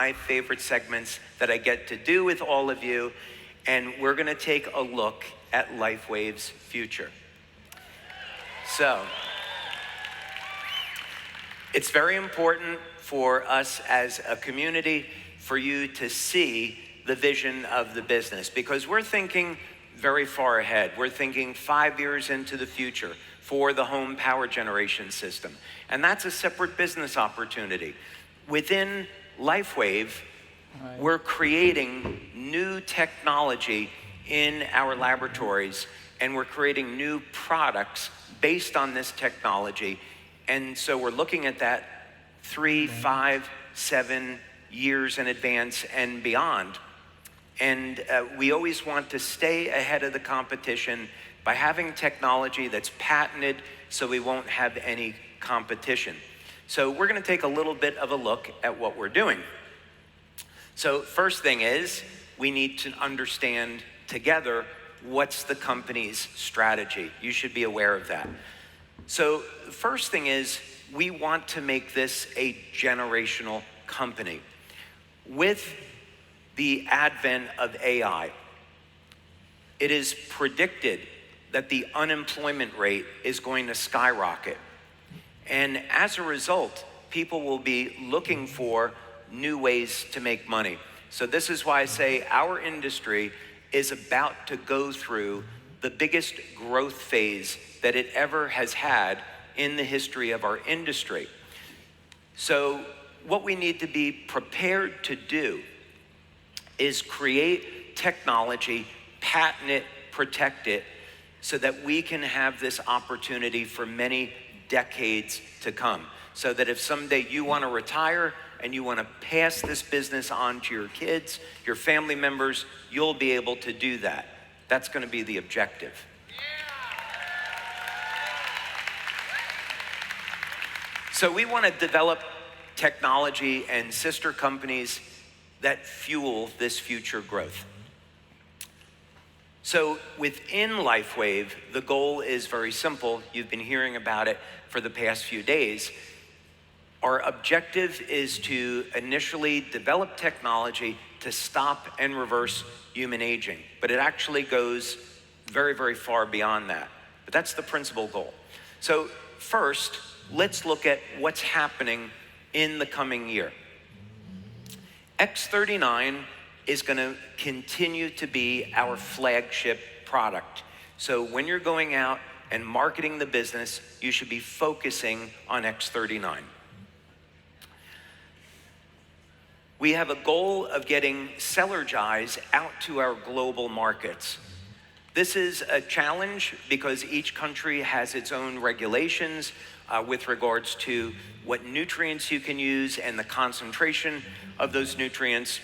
my favorite segments that I get to do with all of you, and we're gonna take a look at LifeWave's future. So, it's very important for us as a community for you to see the vision of the business, because we're thinking very far ahead. We're thinking 5 years into the future for the home power generation system. And that's a separate business opportunity. Within LifeWave, we're creating new technology in our laboratories, and we're creating new products based on this technology. And so we're looking at that 3, 5, 7 years in advance and beyond. And we always want to stay ahead of the competition by having technology that's patented so we won't have any competition. So we're gonna take a little bit of a look at what we're doing. So first thing is, we need to understand together what's the company's strategy. You should be aware of that. So the first thing is, we want to make this a generational company. With the advent of AI, it is predicted that the unemployment rate is going to skyrocket. And as a result, people will be looking for new ways to make money. So this is why I say our industry is about to go through the biggest growth phase that it ever has had in the history of our industry. So what we need to be prepared to do is create technology, patent it, protect it, so that we can have this opportunity for many decades to come. So that if someday you want to retire and you want to pass this business on to your kids, your family members, you'll be able to do that. That's going to be the objective. So we want to develop technology and sister companies that fuel this future growth. So within LifeWave, the goal is very simple. You've been hearing about it for the past few days. Our objective is to initially develop technology to stop and reverse human aging, but it actually goes very, very far beyond that. But that's the principal goal. So first, let's look at what's happening in the coming year. X39 is going to continue to be our flagship product. So when you're going out and marketing the business, you should be focusing on X39. We have a goal of getting Celergize out to our global markets. This is a challenge because each country has its own regulations with regards to what nutrients you can use and the concentration of those nutrients.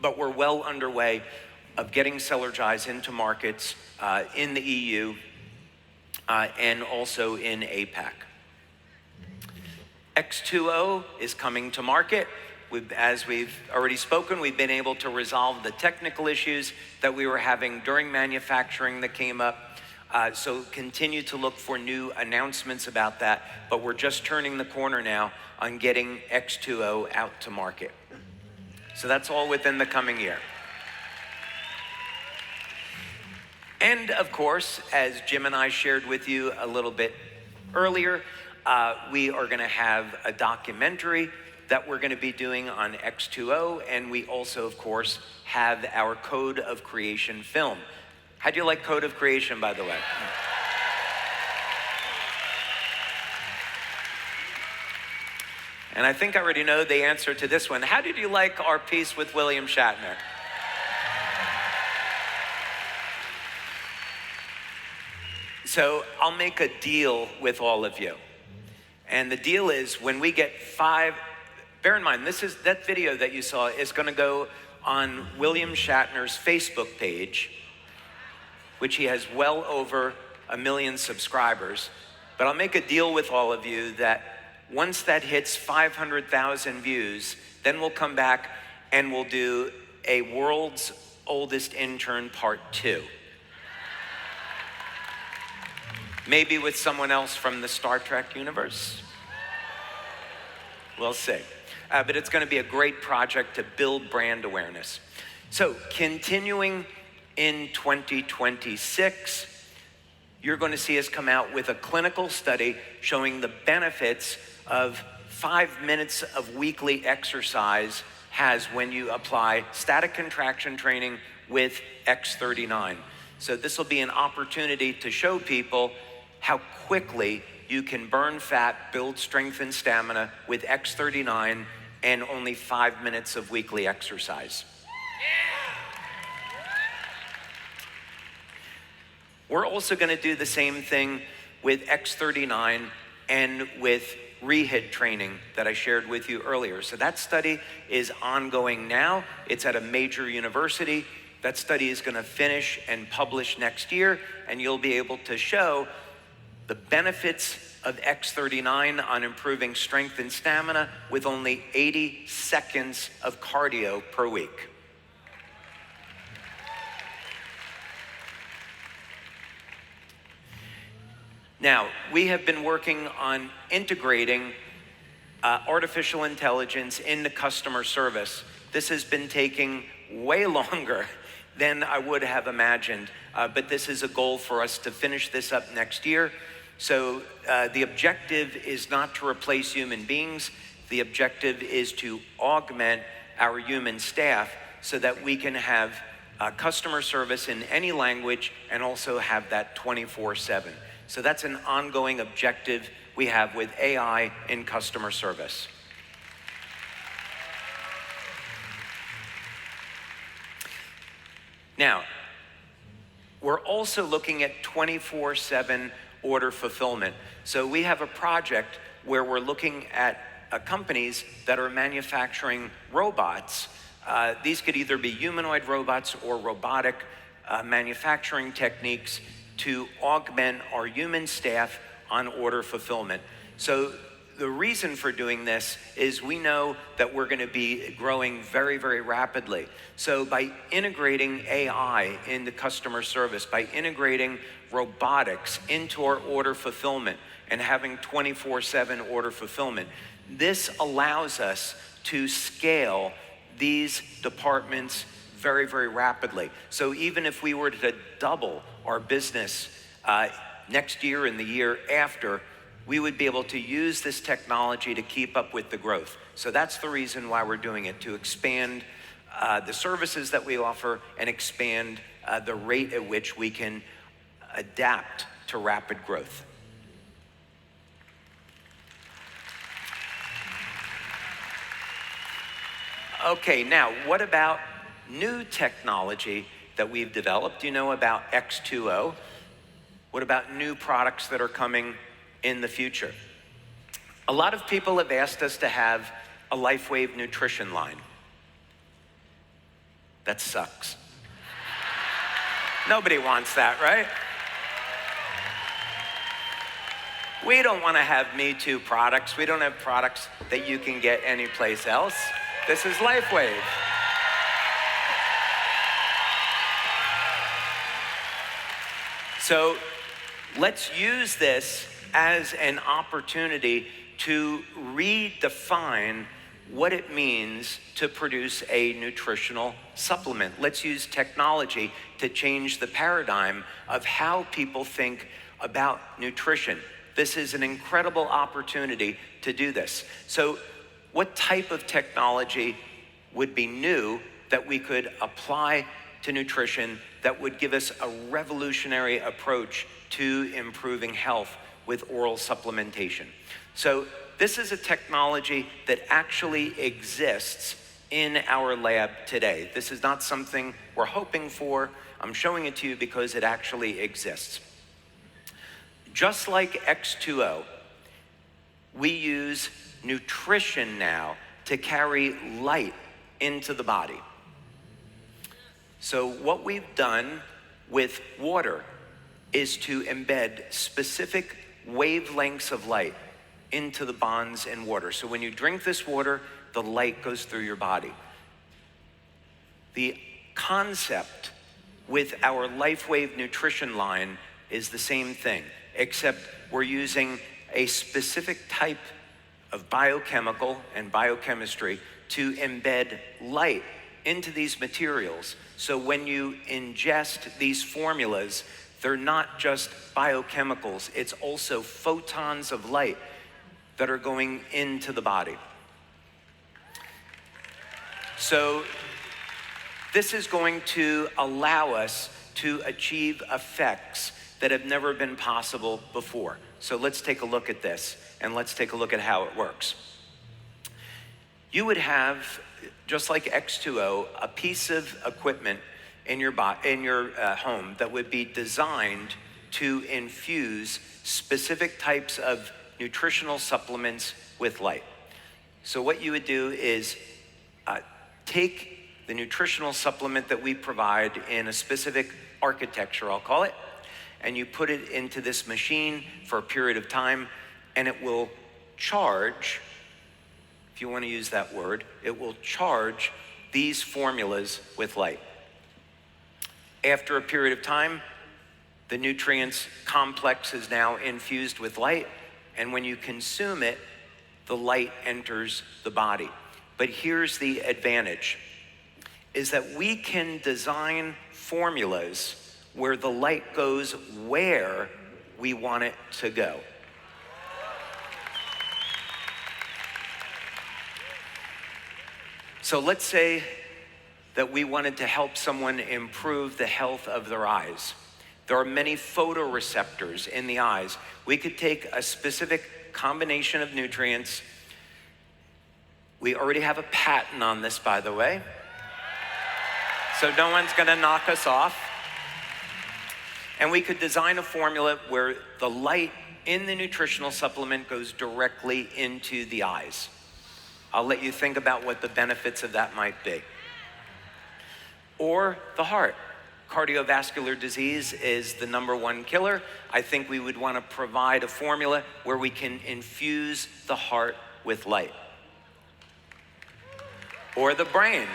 But we're well underway of getting Celergize into markets in the EU and also in APAC. X2O is coming to market. As we've already spoken, we've been able to resolve the technical issues that we were having during manufacturing that came up. So continue to look for new announcements about that, but we're just turning the corner now on getting X2O out to market. So that's all within the coming year. And of course, as Jim and I shared with you a little bit earlier, we are gonna have a documentary that we're gonna be doing on X2O, and we also, of course, have our Code of Creation film. How do you like Code of Creation, by the way? And I think I already know the answer to this one. How did you like our piece with William Shatner? So I'll make a deal with all of you. And the deal is when we get 5, bear in mind, that video that you saw is gonna go on William Shatner's Facebook page, which he has well over 1 million subscribers. But I'll make a deal with all of you that once that hits 500,000 views, then we'll come back and we'll do a World's Oldest Intern Part 2. Maybe with someone else from the Star Trek universe. We'll see. But it's going to be a great project to build brand awareness. So continuing in 2026, you're going to see us come out with a clinical study showing the benefits of 5 minutes of weekly exercise has when you apply static contraction training with X39. So this will be an opportunity to show people how quickly you can burn fat, build strength and stamina with X39 and only 5 minutes of weekly exercise. We're also going to do the same thing with X39 and with rehab training that I shared with you earlier. So that study is ongoing now. It's at a major university. That study is going to finish and publish next year, and you'll be able to show the benefits of X39 on improving strength and stamina with only 80 seconds of cardio per week. Now, we have been working on integrating artificial intelligence into customer service. This has been taking way longer than I would have imagined, but this is a goal for us to finish this up next year. So the objective is not to replace human beings. The objective is to augment our human staff so that we can have customer service in any language and also have that 24/7. So that's an ongoing objective we have with AI in customer service. Now, we're also looking at 24/7 order fulfillment. So we have a project where we're looking at companies that are manufacturing robots. These could either be humanoid robots or robotic manufacturing techniques to augment our human staff on order fulfillment. So the reason for doing this is we know that we're going to be growing very, very rapidly. So by integrating AI into customer service, by integrating robotics into our order fulfillment and having 24/7 order fulfillment, this allows us to scale these departments very, very rapidly. So even if we were to double our business next year and the year after, we would be able to use this technology to keep up with the growth. So that's the reason why we're doing it, to expand the services that we offer and expand the rate at which we can adapt to rapid growth. Okay, now what about new technology that we've developed? Do you know about X2O? What about new products that are coming in the future? A lot of people have asked us to have a LifeWave nutrition line. That sucks. Nobody wants that, right? We don't want to have Me Too products. We don't have products that you can get anyplace else. This is LifeWave. So let's use this as an opportunity to redefine what it means to produce a nutritional supplement. Let's use technology to change the paradigm of how people think about nutrition. This is an incredible opportunity to do this. So what type of technology would be new that we could apply to nutrition that would give us a revolutionary approach to improving health with oral supplementation? So this is a technology that actually exists in our lab today. This is not something we're hoping for. I'm showing it to you because it actually exists. Just like X2O, we use nutrition now to carry light into the body. So what we've done with water is to embed specific wavelengths of light into the bonds in water. So when you drink this water, the light goes through your body. The concept with our LifeWave nutrition line is the same thing, except we're using a specific type of biochemical and biochemistry to embed light into these materials. So when you ingest these formulas, they're not just biochemicals, it's also photons of light that are going into the body. So this is going to allow us to achieve effects that have never been possible before. So let's take a look at this, and let's take a look at how it works. You would have, just like X2O, a piece of equipment in your home that would be designed to infuse specific types of nutritional supplements with light. So what you would do is take the nutritional supplement that we provide in a specific architecture, I'll call it, and you put it into this machine for a period of time, and it will charge, if you want to use that word, it will charge these formulas with light. After a period of time, the nutrients complex is now infused with light, and when you consume it, the light enters the body. But here's the advantage, is that we can design formulas where the light goes where we want it to go. So let's say that we wanted to help someone improve the health of their eyes. There are many photoreceptors in the eyes. We could take a specific combination of nutrients. We already have a patent on this, by the way, so no one's gonna knock us off. And we could design a formula where the light in the nutritional supplement goes directly into the eyes. I'll let you think about what the benefits of that might be. Or the heart. Cardiovascular disease is the #1 killer. I think we would want to provide a formula where we can infuse the heart with light. Or the brain.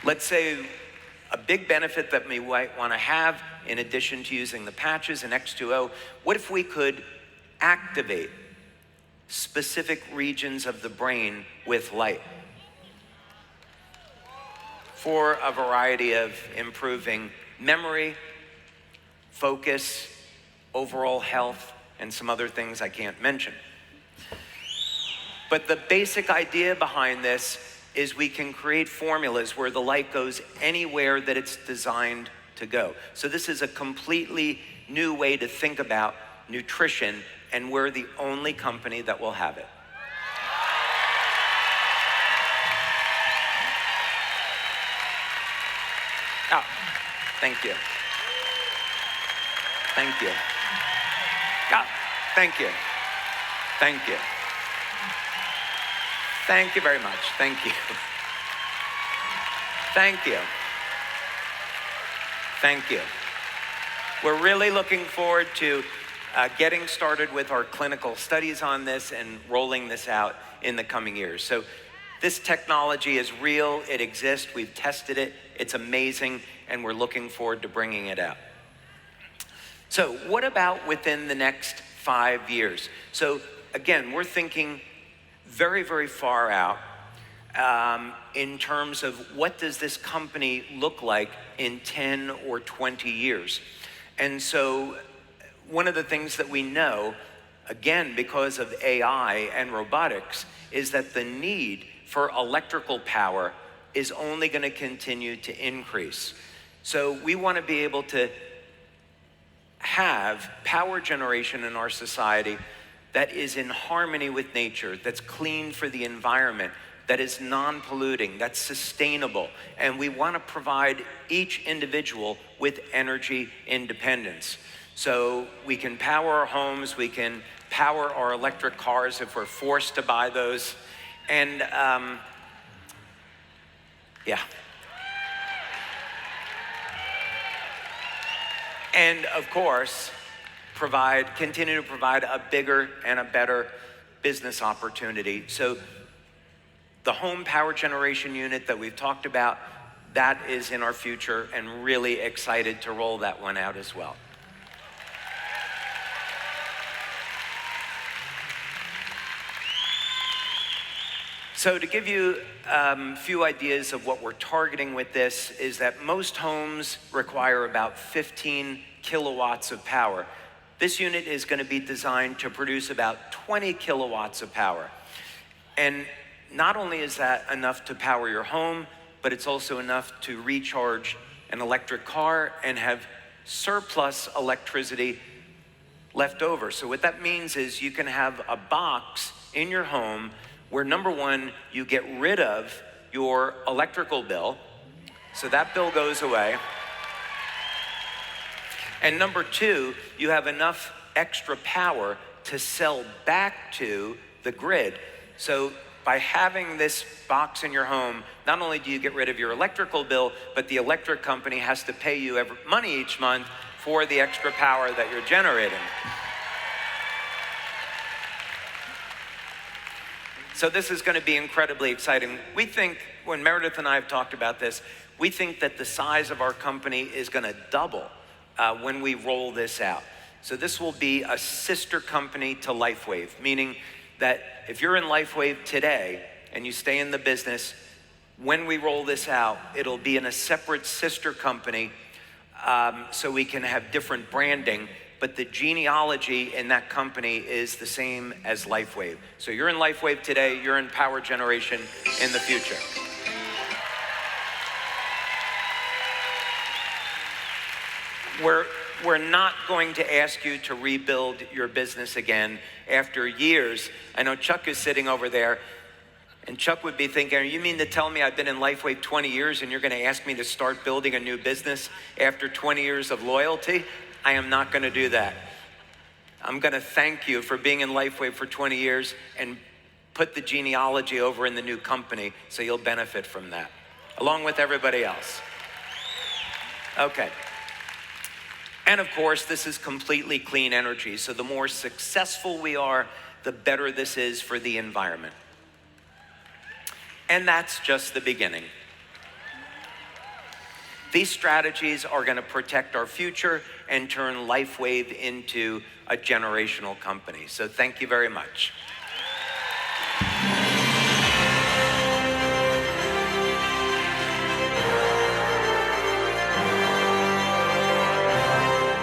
Let's say a big benefit that we might want to have, in addition to using the patches and X2O, what if we could activate specific regions of the brain with light for a variety of improving memory, focus, overall health, and some other things I can't mention. But the basic idea behind this is we can create formulas where the light goes anywhere that it's designed to go. So this is a completely new way to think about nutrition, and we're the only company that will have it. Oh, thank you. Thank you. Oh, thank you. Thank you. Thank you very much. Thank you. Thank you. Thank you. We're really looking forward to getting started with our clinical studies on this and rolling this out in the coming years. So this technology is real, it exists, we've tested it, it's amazing, and we're looking forward to bringing it out. So what about within the next 5 years? So again, we're thinking very, very far out in terms of what does this company look like in 10 or 20 years. And so one of the things that we know, again, because of AI and robotics, is that the need for electrical power is only going to continue to increase. So we want to be able to have power generation in our society that is in harmony with nature, that's clean for the environment, that is non-polluting, that's sustainable. And we want to provide each individual with energy independence. So we can power our homes, we can power our electric cars if we're forced to buy those. And yeah. And of course, continue to provide a bigger and a better business opportunity. So the home power generation unit that we've talked about, that is in our future, and really excited to roll that one out as well. So to give you a few ideas of what we're targeting with this is that most homes require about 15 kilowatts of power. This unit is going to be designed to produce about 20 kilowatts of power. And not only is that enough to power your home, but it's also enough to recharge an electric car and have surplus electricity left over. So what that means is you can have a box in your home where, number one, you get rid of your electrical bill, so that bill goes away. And number two, you have enough extra power to sell back to the grid. So by having this box in your home, not only do you get rid of your electrical bill, but the electric company has to pay you money each month for the extra power that you're generating. So this is going to be incredibly exciting. We think, when Meredith and I have talked about this, we think that the size of our company is going to double when we roll this out. So this will be a sister company to LifeWave, meaning that if you're in LifeWave today and you stay in the business, when we roll this out, it'll be in a separate sister company, so we can have different branding, but the genealogy in that company is the same as LifeWave. So you're in LifeWave today, you're in power generation in the future. We're not going to ask you to rebuild your business again after years. I know Chuck is sitting over there, and Chuck would be thinking, you mean to tell me I've been in LifeWave 20 years and you're going to ask me to start building a new business after 20 years of loyalty? I am not going to do that. I'm going to thank you for being in LifeWave for 20 years and put the genealogy over in the new company so you'll benefit from that, along with everybody else. Okay. And of course, this is completely clean energy. So the more successful we are, the better this is for the environment. And that's just the beginning. These strategies are going to protect our future and turn LifeWave into a generational company. So thank you very much.